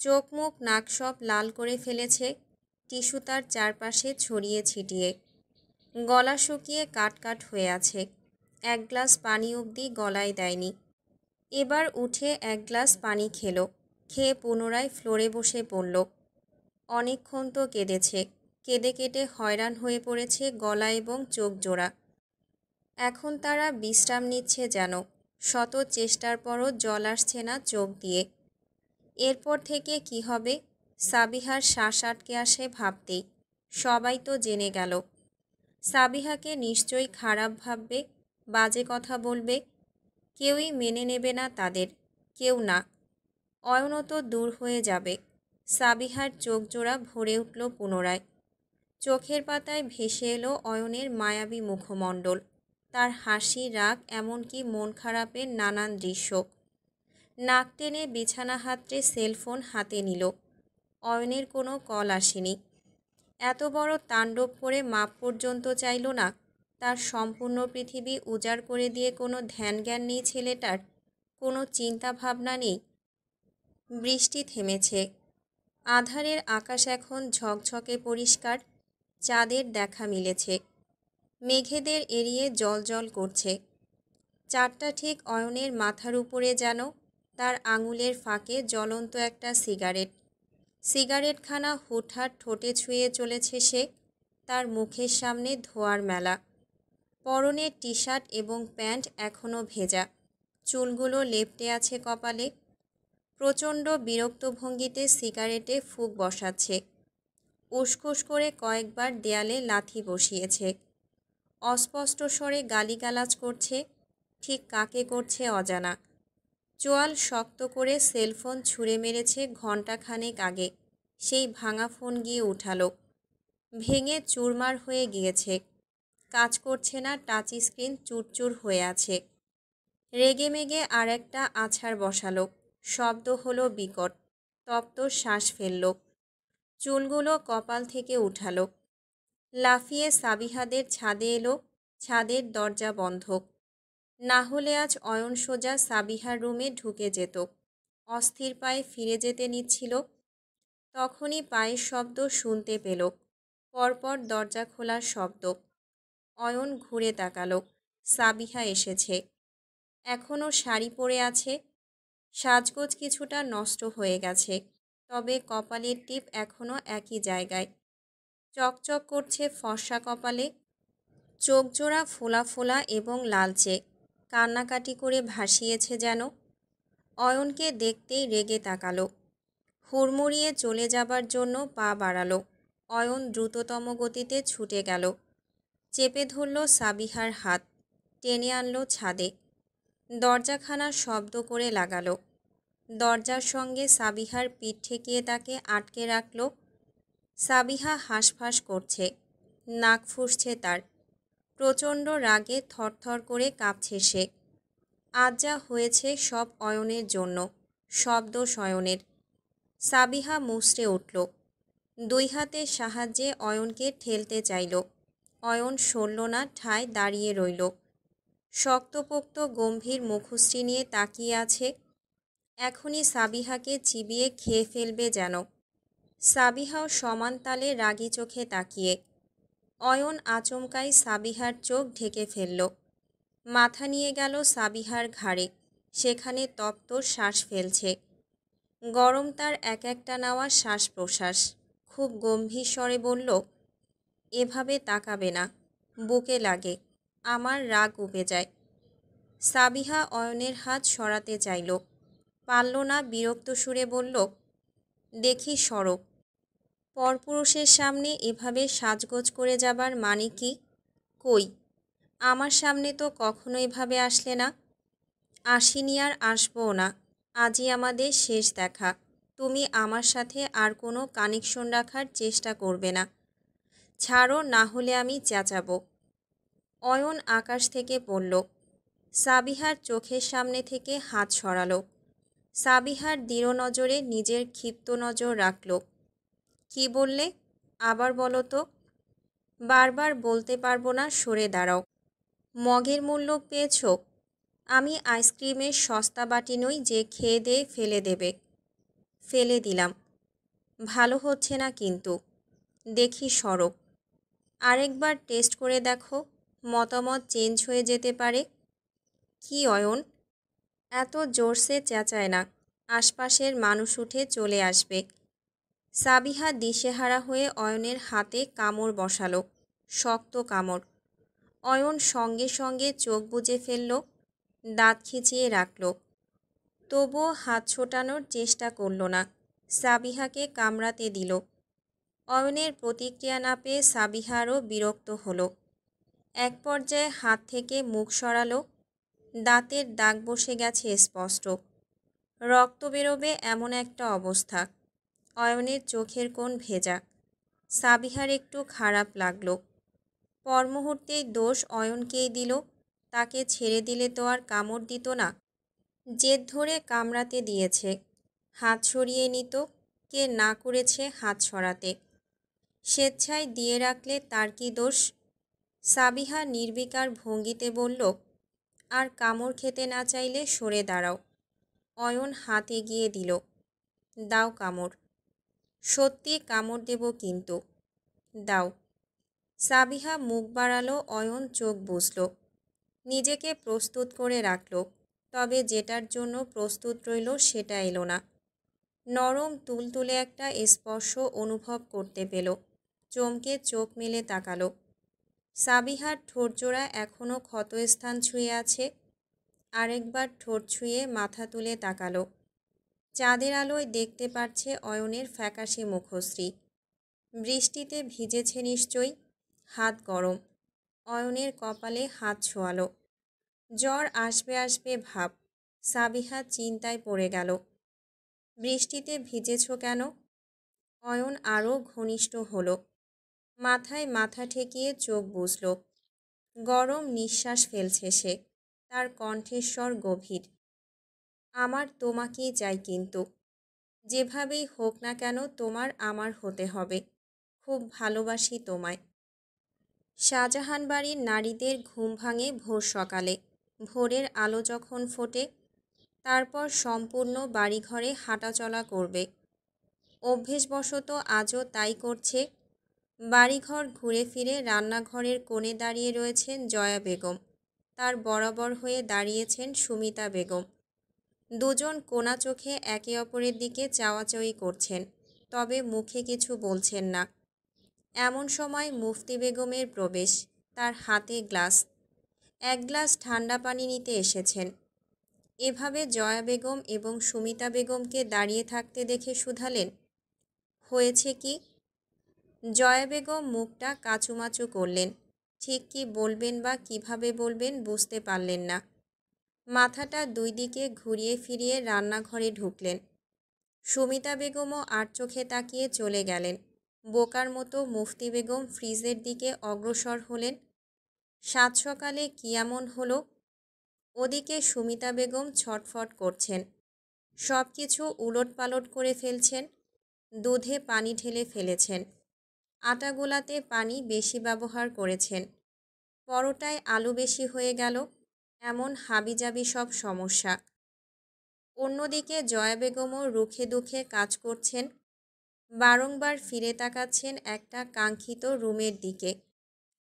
চোখ মুখ নাক সব লাল করে ফেলেছে। টিস্যু তার চারপাশে ছড়িয়ে ছিটিয়ে। গলা শুকিয়ে কাটকাট হয়ে আছে। এক গ্লাস পানি অবধি গলায় দেয়নি। এবার উঠে এক গ্লাস পানি খেলো। খেয়ে পুনরায় ফ্লোরে বসে পড়ল। অনেকক্ষণ তো কেঁদেছে। কেঁদে কেটে হয়রান হয়ে পড়েছে গলা এবং চোখ জোড়া। এখন তারা বিশ্রাম নিচ্ছে যেন। শত চেষ্টার পরও জল আসছে না চোখ দিয়ে। এরপর থেকে কি হবে? সাবিহার শ্বাস আটকে আসে ভাবতেই। সবাই তো জেনে গেল। সাবিহাকে নিশ্চয়ই খারাপ ভাববে, বাজে কথা বলবে। কেউই মেনে নেবে না তাদের, কেউ না। অয়নও তো দূর হয়ে যাবে। সাবিহার চোখ জোড়া ভরে উঠল পুনরায়। চোখের পাতায় ভেসে এলো অয়নের মায়াবী মুখমণ্ডল, তার হাসি, রাগ, এমনকি মন খারাপের নানান দৃশ্য। নাক টেনে বিছানা হাতড়ে সেলফোন হাতে নিল। অয়নের কোনো কল আসেনি। এত বড় তাণ্ডব করে মাপ পর্যন্ত চাইল না। তার সম্পূর্ণ পৃথিবী উজাড় করে দিয়ে কোনো ধ্যান জ্ঞান নেই ছেলেটার, কোনো চিন্তা ভাবনা নেই। বৃষ্টি থেমেছে। আধারের আকাশ এখন ঝকঝকে পরিষ্কার। চাঁদের দেখা মিলেছে। মেঘেদের এড়িয়ে জলজল করছে। চাঁদটা ঠিক অয়নের মাথার উপরে যেন। তার আঙুলের ফাঁকে জ্বলন্ত একটা সিগারেট। সিগারেটখানা হুটহাট ঠোঁটে ছুঁয়ে চলেছে সে। তার মুখের সামনে ধোঁয়ার মেলা। পরনে টি শার্ট এবং প্যান্ট এখনও ভেজা। চুলগুলো লেপ্টে আছে কপালে। প্রচণ্ড বিরক্ত ভঙ্গিতে সিগারেটে ফুঁক বসাচ্ছে। উসখুস করে কয়েকবার দেয়ালে লাথি বসিয়েছে। অস্পষ্ট স্বরে গালিগালাজ করছে। ঠিক কাকে করছে অজানা। চোয়াল শক্ত করে সেলফোন ছুঁড়ে মেরেছে ঘণ্টাখানেক আগে। সেই ভাঙা ফোন গিয়ে উঠালো। ভেঙে চুরমার হয়ে গিয়েছে। কাজ করছে না, টাচ স্ক্রিন চুরচুর হয়ে আছে। রেগে মেগে আর একটা আছাড় বসালো। শব্দ হলো বিকট। তপ্ত শ্বাস ফেলল। চুলগুলো কপাল থেকে উঠালো। লাফিয়ে সাবিহাদের ছাদে এলো। ছাদের দরজা বন্ধ। না হলে আজ অয়ন সোজা সাবিহার রুমে ঢুকে যেত। অস্থির পায়ে ফিরে যেতে নিচ্ছিল। তখনই পায়ের শব্দ শুনতে পেল। পরপর দরজা খোলার শব্দ। অয়ন ঘুরে তাকালো। সাবিহা এসেছে। এখনও শাড়ি পরে আছে। সাজগোজ কিছুটা নষ্ট হয়ে গেছে, তবে কপালের টিপ এখনও একই জায়গায়। চকচক করছে ফর্সা কপালে। চোখ জোড়া ফোলা ফোলা এবং লালচে। কান্নাকাটি করে ভাসিয়েছে যেন। অয়নকে দেখতেই রেগে তাকালো। হুড়মুড়িয়ে চলে যাবার জন্য পা বাড়ালো। অয়ন দ্রুততম গতিতে ছুটে গেল। চেপে ধরল সাবিহার হাত। টেনে আনলো ছাদে। দরজাখানা শব্দ করে লাগালো। দরজার সঙ্গে সাবিহার পিঠ ঠেকিয়ে তাকে আটকে রাখল। সাবিহা হাঁসফাঁস করছে। নাক ফুঁসছে তার। প্রচণ্ড রাগে থরথর করে কাঁপছে সে। আজ যা হয়েছে সব অয়নের জন্য। সব দোষ অয়নের। সাবিহা মুচড়ে উঠল। দুই হাতের সাহায্যে অয়নকে ঠেলতে চাইল। অয়ন সরল না, ঠায় দাঁড়িয়ে রইল। শক্তপোক্ত গম্ভীর মুখশ্রী নিয়ে তাকিয়ে আছে। এখনই সাবিহাকে চিবিয়ে খেয়ে ফেলবে যেন। সাবিহাও সমান তালে রাগী চোখে তাকিয়ে। অয়ন আচমকাই সাবিহার চোখ ঢেকে ফেলল। মাথা নিয়ে গেল সাবিহার ঘাড়ে। সেখানে তপ্ত শ্বাস ফেলছে। গরম তার এক একটা নেওয়া শ্বাস প্রশ্বাস। খুব গম্ভীর স্বরে বলল, এভাবে তাকাবে না, বুকে লাগে, আমার রাগ উবে যায়। সাবিহা অয়নের হাত সরাতে চাইল। পারল না, বিরক্ত সুরে বলল, দেখি সরো। পরপুরুষের সামনে এভাবে সাজগোজ করে যাবার মানে কি? কই, আমার সামনে তো কখনো এভাবে আসলে না। আসিনি আর আসবও না। আজই আমাদের শেষ দেখা। তুমি আমার সাথে আর কোনো কানেকশন রাখার চেষ্টা করবে না। ছাড়ো, না হলে আমি চেঁচাবো। অয়ন আকাশ থেকে পড়ল। সাবিহার চোখের সামনে থেকে হাত সরালো। সাবিহার দৃঢ় নজরে নিজের ক্ষিপ্ত নজর রাখল। কি বললে? আবার বলো তো। বারবার বলতে পারবো না, সরে দাঁড়াও। মগের মূল্য পেয়েছ? আমি আইসক্রিমের সস্তা বাটি নই যে খেয়ে দিয়ে ফেলে দেবে। ফেলে দিলাম। ভালো হচ্ছে না কিন্তু। দেখি সরো। আরেকবার টেস্ট করে দেখো, মতামত চেঞ্জ হয়ে যেতে পারে। কি অয়ন, এত জোরসে চেঁচায় না, আশপাশের মানুষ উঠে চলে আসবে। সাবিহা দিশেহারা হয়ে অয়নের হাতে কামড় বসালো, শক্ত কামড়। অয়ন সঙ্গে সঙ্গে চোখ বুজে ফেলল, দাঁত খিচিয়ে রাখল। তবুও হাত ছোটানোর চেষ্টা করল না, সাবিহাকে কামড়াতে দিল। অয়নের প্রতিক্রিয়া না পেয়ে সাবিহা আরও বিরক্ত হলো। এক পর্যায়ে হাত থেকে মুখ সরালো, দাঁতের দাগ বসে গেছে স্পষ্ট। রক্ত বেরোবে এমন একটা অবস্থা। অয়নের চোখের কোণ ভেজা। সাবিহার একটু খারাপ লাগলো। পর মুহূর্তেই দোষ অয়নকেই দিল, তাকে ছেড়ে দিলে তো আর কামড় দিত না। জেদ ধরে কামড়াতে দিয়েছে, হাত সরিয়ে নিত, কে না করেছে হাত সরাতে। স্বেচ্ছায় দিয়ে রাখলে তার কি দোষ? সাবিহা নির্বিকার ভঙ্গিতে বলল, আর কামড় খেতে না চাইলে সরে দাঁড়াও। অয়ন হাত এগিয়ে দিল, দাও কামড়। সত্যি কামড় দেব কিন্তু, দাও। সাবিহা মুখ বাড়ালো, অয়ন চোখ বুঝল। নিজেকে প্রস্তুত করে রাখল, তবে যেটার জন্য প্রস্তুত রইল সেটা এলো না। নরম তুলতুলে একটা স্পর্শ অনুভব করতে পেল। চমকে চোখ মেলে তাকালো। সাবিহার ঠোঁটজোড়া এখনও ক্ষতস্থান ছুঁয়ে আছে। আরেকবার ঠোঁট ছুঁয়ে মাথা তুলে তাকালো। চাঁদের আলোয় দেখতে পাচ্ছে অয়নের ফ্যাকাশে মুখশ্রী। বৃষ্টিতে ভিজেছে নিশ্চয়ই, হাত গরম। অয়নের কপালে হাত ছোঁয়ালো। জ্বর আসবে আসবে ভাব। সাবিহা চিন্তায় পড়ে গেল। বৃষ্টিতে ভিজেছ কেন? অয়ন আরও ঘনিষ্ঠ হলো। মাথায় মাথা ঠেকিয়ে চোখ বুঝল। গরম নিঃশ্বাস ফেলছে সে, তার কণ্ঠস্বর গভীর। আমার তোমাকেই চাই কিন্তু, যেভাবেই হোক না কেন তোমার আমার হতে হবে। খুব ভালোবাসি তোমায়। শাহজাহান বাড়ির নারীদের ঘুম ভাঙে ভোর সকালে। ভোরের আলো যখন ফোটে, তারপর সম্পূর্ণ বাড়িঘরে হাঁটাচলা করবে। অভ্যেসবশত আজও তাই করছে। বাড়িঘর ঘুরে ফিরে রান্নাঘরের কোণে দাঁড়িয়ে রয়েছেন জয়া বেগম, তার বরাবর হয়ে দাঁড়িয়েছেন সুমিতা বেগম। দুজন কোনা চোখে একে অপরের দিকে চাওয়াচাওয়ি করছেন, তবে মুখে কিছু বলছেন না। এমন সময় মুফতি বেগমের প্রবেশ, তার হাতে গ্লাস। এক গ্লাস ঠান্ডা পানি নিতে এসেছেন। এভাবে জয়া বেগম এবং সুমিতা বেগমকে দাঁড়িয়ে থাকতে দেখে শুধালেন, হয়েছে কি? জয়া বেগম মুখটা কাচুমাচু করলেন। ঠিক কি বলবেন বা কিভাবে বলবেন বুঝতে পারলেন না। মাথাটা দুই দিকে ঘুরিয়ে ফিরিয়ে রান্নাঘরে ঢুকলেন। সুমিতা বেগমও আর চোখে তাকিয়ে চলে গেলেন। বোকার মতো মুফতি বেগম ফ্রিজের দিকে অগ্রসর হলেন। সাত সকালে কি এমন হলো? ওদিকে সুমিতা বেগম ছটফট করছেন, সব কিছু উলটপালট করে ফেলছেন। দুধে পানি ঢেলে ফেলেছেন, আটা গোলাতে পানি বেশি ব্যবহার করেছেন, পরোটায় আলু বেশি হয়ে গেল। এমন হাবিজাবি সব সমস্যা। অন্যদিকে জয়া বেগমও রুখে দুঃখে কাজ করছেন। বারংবার ফিরে তাকাচ্ছেন একটা কাঙ্ক্ষিত রুমের দিকে।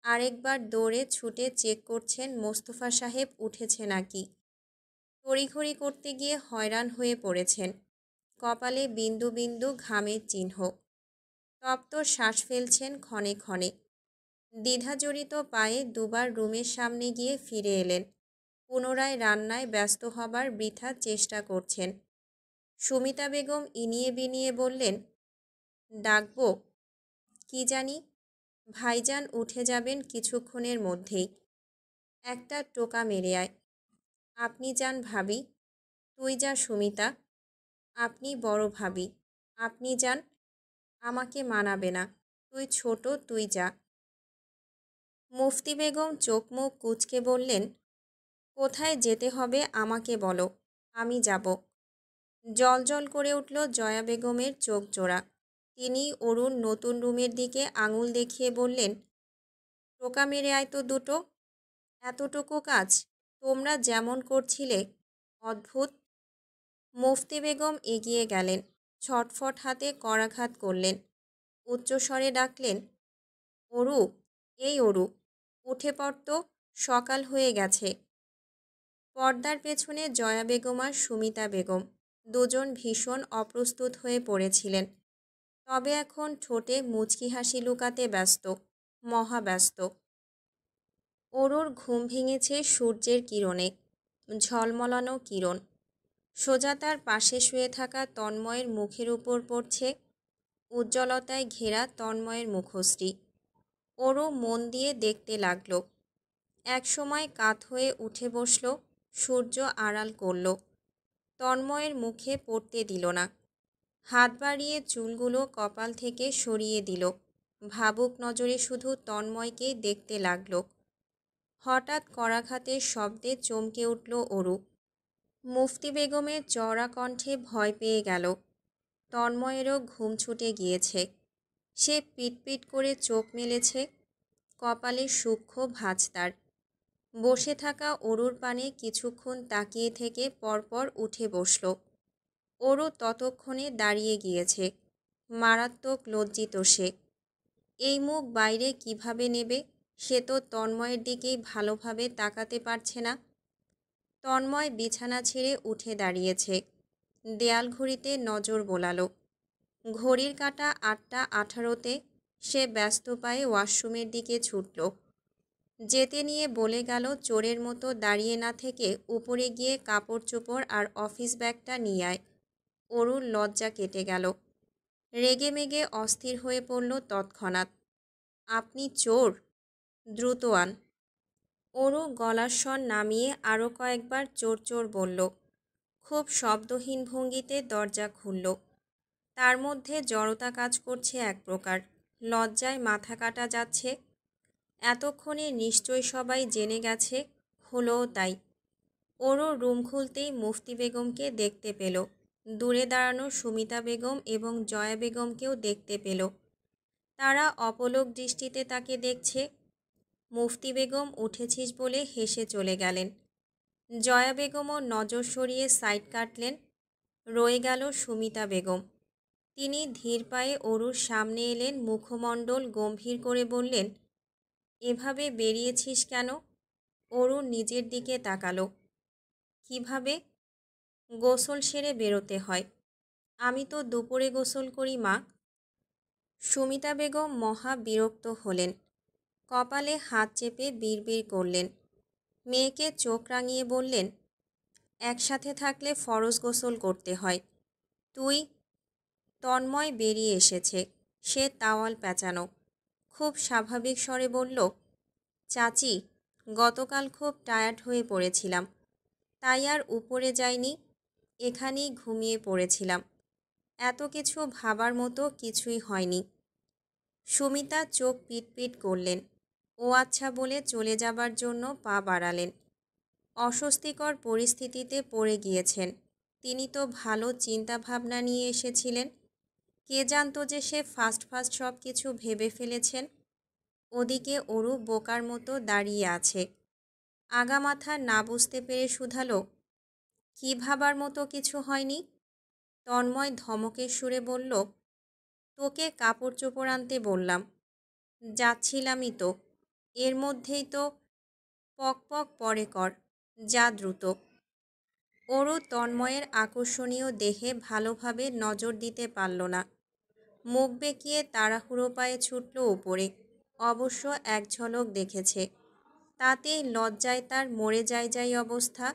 আরেকবার দৌড়ে ছুটে চেক করছেন মোস্তফা সাহেব উঠেছে নাকি। তড়িঘড়ি করতে গিয়ে হয়রান হয়ে পড়েছেন। কপালে বিন্দু বিন্দু ঘামের চিহ্ন। তপ্ত শ্বাস ফেলছেন ক্ষণে ক্ষণে। দ্বিধাজড়িত পায়ে দুবার রুমের সামনে গিয়ে ফিরে এলেন। পুনরায় রান্নায় ব্যস্ত হবার বৃথা চেষ্টা করছেন। সুমিতা বেগম ইনিয়ে বিনিয়ে বললেন, ডাকবো? কি জানি, ভাইজান উঠে যাবেন কিছুক্ষণের মধ্যেই। একটা টোকা মেরে আয়। আপনি যান ভাবি। তুই যা সুমিতা। আপনি বড় ভাবি। আপনি যান। আমাকে মানাবে না। তুই ছোট, তুই যা। মুফতি বেগম চোখ মুখ কুঁচকে বললেন, কোথায় যেতে হবে আমাকে বলো, আমি যাব। জলজল করে উঠল জয়া বেগমের চোখ জোড়া। তিনি অরুণ নতুন রুমের দিকে আঙুল দেখিয়ে বললেন, টোকা মেরে আয় তো দুটো। এতটুকু কাজ তোমরা যেমন করছিলে, অদ্ভুত। মুফতি বেগম এগিয়ে গেলেন, ছটফট হাতে করাঘাত করলেন। উচ্চস্বরে ডাকলেন, অরু, এই অরু, উঠে পড় তো, সকাল হয়ে গেছে। পর্দার পেছনে জয়া বেগম আর সুমিতা বেগম দুজন ভীষণ অপ্রস্তুত হয়ে পড়েছিলেন। তবে এখন ঠোঁটে মুচকি হাসি লুকাতে ব্যস্ত, মহাব্যস্ত। অরুর ঘুম ভেঙেছে সূর্যের কিরণে, ঝলমলানো কিরণ। সোজা তার পাশে শুয়ে থাকা তন্ময়ের মুখের উপর পড়ছে, উজ্জ্বলতায় ঘেরা তন্ময়ের মুখশ্রী। অরু মন দিয়ে দেখতে লাগল। একসময় কাত হয়ে উঠে বসল, সূর্য আড়াল করল। তন্ময়ের মুখে পড়তে দিল না। হাত বাড়িয়ে চুলগুলো কপাল থেকে সরিয়ে দিল। ভাবুক নজরে শুধু তন্ময়কেই দেখতে লাগল। হঠাৎ করাঘাতের শব্দে চমকে উঠল অরু। মুফতি বেগমের চড়া কণ্ঠে ভয় পেয়ে গেল। তন্ময়েরও ঘুম ছুটে গিয়েছে। সে পিটপিট করে চোখ মেলেছে, কপালে সূক্ষ্ম ভাঁজ তার। বসে থাকা অরুর পানে কিছুক্ষণ তাকিয়ে থেকে পরপর উঠে বসল। অরু ততক্ষণে দাঁড়িয়ে গিয়েছে। মারাত্মক লজ্জিত সে। এই মুখ বাইরে কিভাবে নেবে, সে তো তন্ময়ের দিকেই ভালোভাবে তাকাতে পারছে না। তন্ময় বিছানা ছেড়ে উঠে দাঁড়িয়েছে। দেয়াল ঘড়িতে নজর বোলালো। ঘড়ির কাঁটা 8টা 18-তে। সে ব্যস্ত পায়ে ওয়াশরুমের দিকে ছুটল। যেতে নিয়ে বলে গেল, চোরের মতো দাঁড়িয়ে না থেকে উপরে গিয়ে কাপড় চোপড় আর অফিস ব্যাগটা নিয়ে আয়। অরুর লজ্জা কেটে গেল। রেগে মেগে অস্থির হয়ে পড়ল তৎক্ষণাৎ। আপনি চোর? দ্রুত আন। অরু গলার স্বর নামিয়ে আরও কয়েকবার চোর চোর বলল। খুব শব্দহীন ভঙ্গিতে দরজা খুলল। তার মধ্যে জড়তা কাজ করছে এক প্রকার। লজ্জায় মাথা কাটা যাচ্ছে। এতক্ষণে নিশ্চয় সবাই জেনে গেছে, হলোও তাই। অরু রুম খুলতেই মুফতি বেগমকে দেখতে পেল। দূরে দাঁড়ানো সুমিতা বেগম এবং জয়া বেগমকেও দেখতে পেল। তারা অপলক দৃষ্টিতে তাকে দেখছে। মুফতি বেগম উঠেছিস বলে হেসে চলে গেলেন। জয়া বেগমও নজর সরিয়ে সাইড কাটলেন। রয়ে গেল সুমিতা বেগম। তিনি ধীর পায়ে অরুর সামনে এলেন, মুখমণ্ডল গম্ভীর করে বললেন, এভাবে বেরিয়েছিস কেন? অরু নিজের দিকে তাকালো। কিভাবে? গোসল সেরে বেরোতে হয়। আমি তো দুপুরে গোসল করি মা। সুমিতা বেগম মহা বিরক্ত হলেন। কপালে হাত চেপে বিড়বিড় করলেন। মেয়েকে চোখ রাঙিয়ে বললেন, একসাথে থাকলে ফরজ গোসল করতে হয়। তুই? তন্ময় বেরিয়ে এসেছে। সে তাওয়াল পেঁচানো। খুব স্বাভাবিক স্বরে বলল, চাচি, গতকাল খুব টায়ার্ড হয়ে পড়েছিলাম, তাই আর উপরে যাইনি, এখানেই ঘুমিয়ে পড়েছিলাম। এত কিছু ভাবার মতো কিছুই হয়নি। সুমিতা চোখ পিটপিট করলেন। ও আচ্ছা বলে চলে যাবার জন্য পা বাড়ালেন। অস্বস্তিকর পরিস্থিতিতে পড়ে গিয়েছেন। তিনি তো ভালো চিন্তা ভাবনা নিয়ে এসেছিলেন। কে জানত যে সে ফাস্ট ফাস্ট সব কিছু ভেবে ফেলেছেন। ওদিকে অরু বোকার মতো দাঁড়িয়ে আছে। আগামাথা না বুঝতে পেরে শুধালো, কি ভাবার মতো কিছু হয়নি? তন্ময় ধমকের সুরে বলল, তোকে কাপড় চোপড় আনতে বললাম, যাচ্ছিলামই তো, এর মধ্যেই তো। পক পক পরে কর, যা দ্রুত। অরু তন্ময়ের আকর্ষণীয় দেহে ভালোভাবে নজর দিতে পারল না। মুখ বেঁকিয়ে তাড়াহুড়ো পায়ে ছুটল উপরে। অবশ্য এক ঝলক দেখেছে। তাতেই লজ্জায় তার মরে যাই অবস্থা।